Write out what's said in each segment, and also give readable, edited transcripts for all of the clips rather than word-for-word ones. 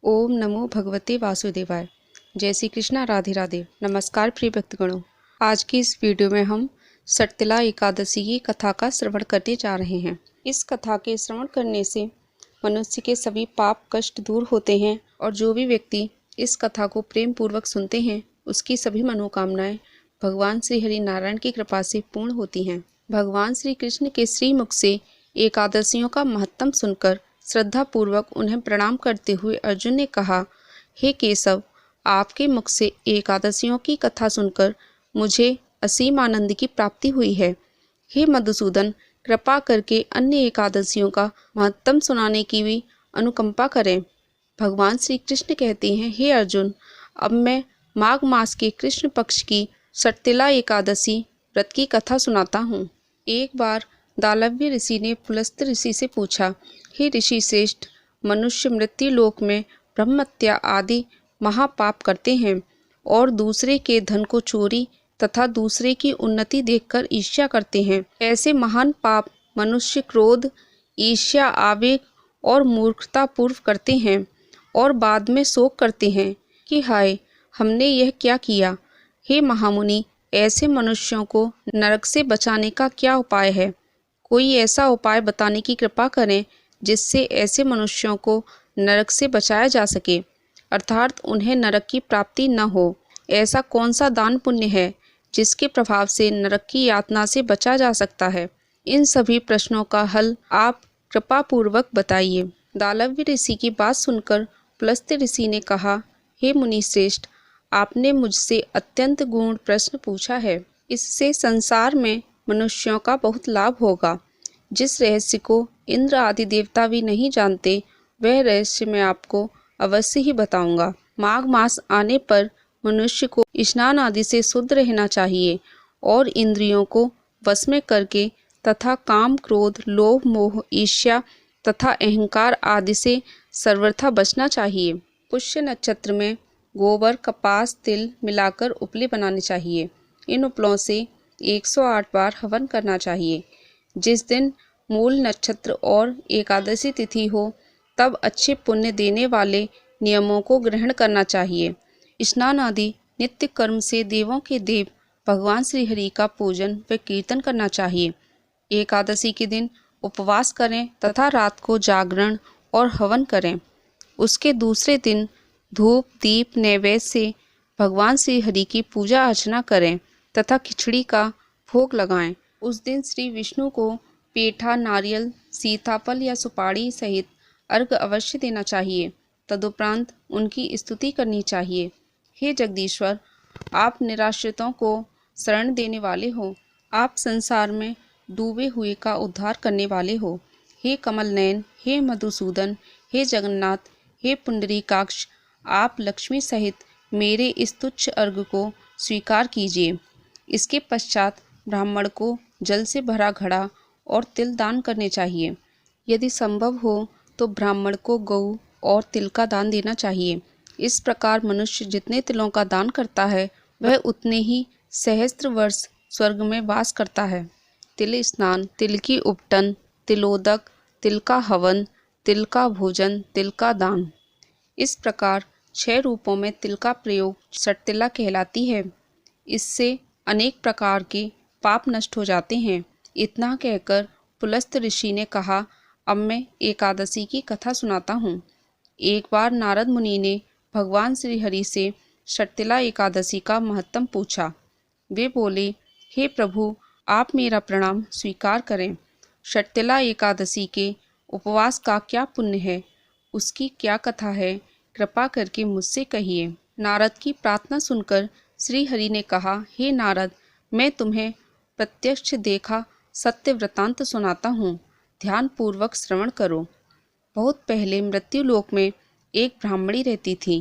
ओम नमो भगवते वासुदेवाय। जय श्री कृष्णा, राधे राधे। नमस्कार प्रिय भक्तगणों, आज की इस वीडियो में हम सटतिला एकादशी की कथा का श्रवण करने जा रहे हैं। इस कथा के श्रवण करने से मनुष्य के सभी पाप कष्ट दूर होते हैं और जो भी व्यक्ति इस कथा को प्रेम पूर्वक सुनते हैं उसकी सभी मनोकामनाएं भगवान श्री हरि नारायण की कृपा से पूर्ण होती हैं। भगवान श्री कृष्ण के श्रीमुख से एकादशियों का महत्व सुनकर श्रद्धा पूर्वक उन्हें प्रणाम करते हुए अर्जुन ने कहा, हे केशव, आपके मुख से एकादशियों की कथा सुनकर मुझे असीम आनंद की प्राप्ति हुई है। हे मधुसूदन, कृपा करके अन्य एकादशियों का महत्व सुनाने की भी अनुकंपा करें। भगवान श्री कृष्ण कहते हैं, हे अर्जुन, अब मैं माघ मास के कृष्ण पक्ष की सटतिला एकादशी व्रत की कथा सुनाता हूँ। एक बार दालव्य ऋषि ने पुलस्त ऋषि से पूछा, हे ऋषि श्रेष्ठ, मनुष्य मृत्यु लोक में ब्रह्महत्या आदि महापाप करते हैं और दूसरे के धन को चोरी तथा दूसरे की उन्नति देखकर ईर्ष्या करते हैं। ऐसे महान पाप मनुष्य क्रोध, ईर्ष्या, आवेग और मूर्खता पूर्व करते हैं और बाद में शोक करते हैं कि हाय, हमने यह क्या किया। हे महामुनि, ऐसे मनुष्यों को नरक से बचाने का क्या उपाय है? कोई ऐसा उपाय बताने की कृपा करें जिससे ऐसे मनुष्यों को नरक से बचाया जा सके, अर्थात उन्हें नरक की प्राप्ति न हो। ऐसा कौन सा दान पुण्य है जिसके प्रभाव से नरक की यातना से बचा जा सकता है? इन सभी प्रश्नों का हल आप कृपा पूर्वक बताइए। दालव्य ऋषि की बात सुनकर पुलस्त ऋषि ने कहा, हे मुनि श्रेष्ठ, आपने मुझसे अत्यंत गूढ़ प्रश्न पूछा है। इससे संसार में मनुष्यों का बहुत लाभ होगा। जिस रहस्य को इंद्र आदि देवता भी नहीं जानते, वह रहस्य मैं आपको अवश्य ही बताऊंगा। माघ मास आने पर मनुष्य को स्नान आदि से शुद्ध रहना चाहिए और इंद्रियों को वश में करके तथा काम, क्रोध, लोभ, मोह, ईर्ष्या तथा अहंकार आदि से सर्वथा बचना चाहिए। पुष्य नक्षत्र में गोबर, कपास, तिल मिलाकर उपले बनाने चाहिए। इन उपलों से 108 बार हवन करना चाहिए। जिस दिन मूल नक्षत्र और एकादशी तिथि हो तब अच्छे पुण्य देने वाले नियमों को ग्रहण करना चाहिए। स्नान आदि नित्य कर्म से देवों के देव भगवान श्री हरि का पूजन व कीर्तन करना चाहिए। एकादशी के दिन उपवास करें तथा रात को जागरण और हवन करें। उसके दूसरे दिन धूप, दीप, नैवेद्य से भगवान श्री हरि की पूजा अर्चना करें तथा खिचड़ी का भोग लगाएं। उस दिन श्री विष्णु को पेठा, नारियल, सीताफल या सुपारी सहित अर्घ अवश्य देना चाहिए। तदुपरांत उनकी स्तुति करनी चाहिए। हे जगदीश्वर, आप निराश्रितों को शरण देने वाले हो। आप संसार में डूबे हुए का उद्धार करने वाले हो। हे कमल नयन, हे मधुसूदन, हे जगन्नाथ, हे पुंडरीकाक्ष, आप लक्ष्मी सहित मेरे इस तुच्छ अर्घ को स्वीकार कीजिए। इसके पश्चात ब्राह्मण को जल से भरा घड़ा और तिल दान करने चाहिए। यदि संभव हो तो ब्राह्मण को गऊ और तिल का दान देना चाहिए। इस प्रकार मनुष्य जितने तिलों का दान करता है वह उतने ही सहस्त्र वर्ष स्वर्ग में वास करता है। तिल स्नान, तिल की उपटन, तिलोदक, तिल का हवन, तिल का भोजन, तिल का दान, इस प्रकार 6 रूपों में तिल का प्रयोग सटतिला कहलाती है। इससे अनेक प्रकार के पाप नष्ट हो जाते हैं। इतना कहकर पुलस्त ऋषि ने कहा, अब मैं एकादशी की कथा सुनाता हूँ। एक बार नारद मुनि ने भगवान श्री हरि से सटतिला एकादशी का महत्व पूछा। वे बोले, हे प्रभु, आप मेरा प्रणाम स्वीकार करें। सटतिला एकादशी के उपवास का क्या पुण्य है? उसकी क्या कथा है? कृपा करके मुझसे कहिए। नारद की प्रार्थना सुनकर श्री हरि ने कहा, हे नारद, मैं तुम्हें प्रत्यक्ष देखा सत्य वृतांत सुनाता हूँ। ध्यान पूर्वक श्रवण करो। बहुत पहले मृत्यु लोक में एक ब्राह्मणी रहती थी।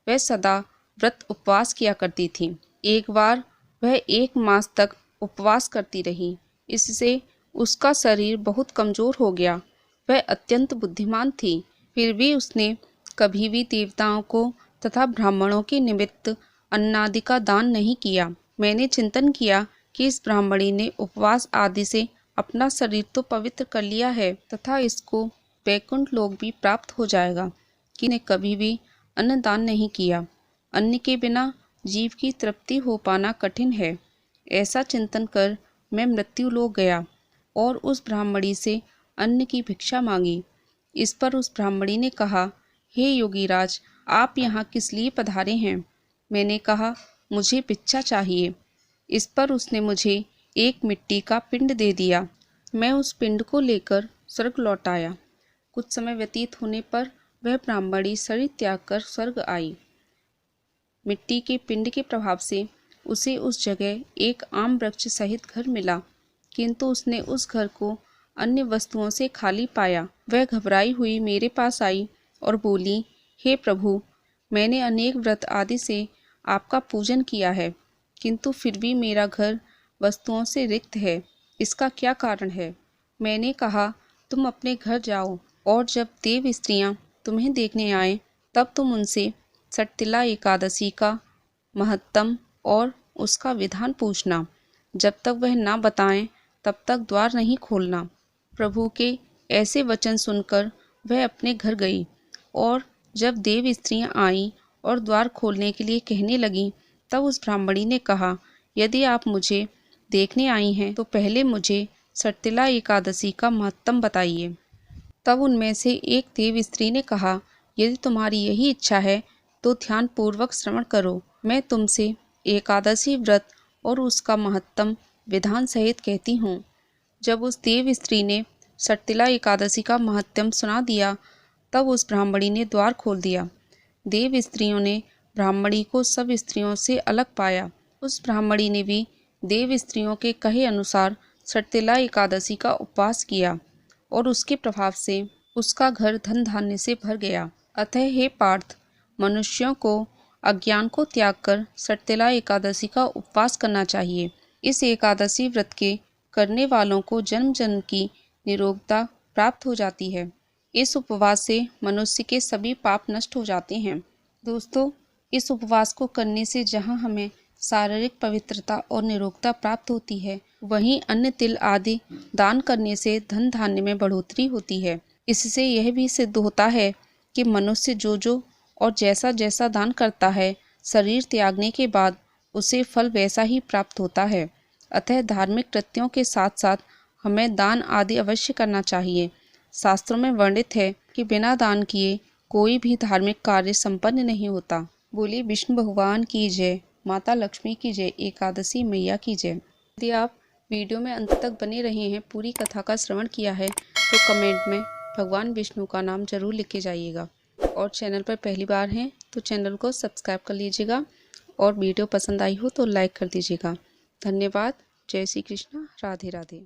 वह सदा व्रत उपवास किया करती थी। एक बार वह 1 मास तक उपवास करती रही। इससे उसका शरीर बहुत कमजोर हो गया। वह अत्यंत बुद्धिमान थी, फिर भी उसने कभी भी देवताओं को तथा ब्राह्मणों के निमित्त अन्नादि का दान नहीं किया। मैंने चिंतन किया कि इस ब्राह्मणी ने उपवास आदि से अपना शरीर तो पवित्र कर लिया है तथा इसको वैकुंठ लोक भी प्राप्त हो जाएगा, कि ने कभी भी अन्न दान नहीं किया। अन्न के बिना जीव की तृप्ति हो पाना कठिन है। ऐसा चिंतन कर मैं मृत्युलोक गया और उस ब्राह्मणी से अन्न की भिक्षा मांगी। इस पर उस ब्राह्मणी ने कहा, हे योगीराज, आप यहाँ किस लिए पधारे हैं? मैंने कहा, मुझे भिक्षा चाहिए। इस पर उसने मुझे एक मिट्टी का पिंड दे दिया। मैं उस पिंड को लेकर स्वर्ग लौट आया। कुछ समय व्यतीत होने पर वह ब्राह्मणी शरीर त्याग कर स्वर्ग आई। मिट्टी के पिंड के प्रभाव से उसे उस जगह एक आम वृक्ष सहित घर मिला, किंतु उसने उस घर को अन्य वस्तुओं से खाली पाया। वह घबराई हुई मेरे पास आई और बोली, हे प्रभु, मैंने अनेक व्रत आदि से आपका पूजन किया है, किंतु फिर भी मेरा घर वस्तुओं से रिक्त है। इसका क्या कारण है? मैंने कहा, तुम अपने घर जाओ और जब देव स्त्रियां तुम्हें देखने आए तब तुम उनसे सटतिला एकादशी का महत्तम और उसका विधान पूछना। जब तक वह ना बताएं तब तक द्वार नहीं खोलना। प्रभु के ऐसे वचन सुनकर वह अपने घर गई और जब देव स्त्रियां आईं और द्वार खोलने के लिए कहने लगीं, तब उस ब्राह्मणी ने कहा, यदि आप मुझे देखने आई हैं तो पहले मुझे सटतिला एकादशी का महत्तम बताइए। तब उनमें से एक देव स्त्री ने कहा, यदि तुम्हारी यही इच्छा है तो ध्यान पूर्वक श्रवण करो। मैं तुमसे एकादशी व्रत और उसका महत्तम विधान सहित कहती हूँ। जब उस देव स्त्री ने सटतिला एकादशी का महत्तम सुना दिया, तब उस ब्राह्मणी ने द्वार खोल दिया। देव स्त्रियों ने ब्राह्मणी को सब स्त्रियों से अलग पाया। उस ब्राह्मणी ने भी देव स्त्रियों के कहे अनुसार सटतिला एकादशी का उपवास किया और उसके प्रभाव से उसका घर धन धान्य से भर गया। अतः हे पार्थ, मनुष्यों को अज्ञान को त्याग कर सटतिला एकादशी का उपवास करना चाहिए। इस एकादशी व्रत के करने वालों को जन्म जन्म की निरोगता प्राप्त हो जाती है। इस उपवास से मनुष्य के सभी पाप नष्ट हो जाते हैं। दोस्तों, इस उपवास को करने से जहाँ हमें शारीरिक पवित्रता और निरोगता प्राप्त होती है, वहीं अन्न तिल आदि दान करने से धन धान्य में बढ़ोतरी होती है। इससे यह भी सिद्ध होता है कि मनुष्य जो और जैसा जैसा दान करता है, शरीर त्यागने के बाद उसे फल वैसा ही प्राप्त होता है। अतः धार्मिक कृत्यों के साथ साथ हमें दान आदि अवश्य करना चाहिए। शास्त्रों में वर्णित है कि बिना दान किए कोई भी धार्मिक कार्य संपन्न नहीं होता। बोली विष्णु भगवान की जय, माता लक्ष्मी की जय, एकादशी मैया की जय। यदि आप वीडियो में अंत तक बने रहे हैं, पूरी कथा का श्रवण किया है, तो कमेंट में भगवान विष्णु का नाम जरूर लिख के जाइएगा। और चैनल पर पहली बार हैं तो चैनल को सब्सक्राइब कर लीजिएगा और वीडियो पसंद आई हो तो लाइक कर दीजिएगा। धन्यवाद। जय श्री कृष्ण। राधे राधे।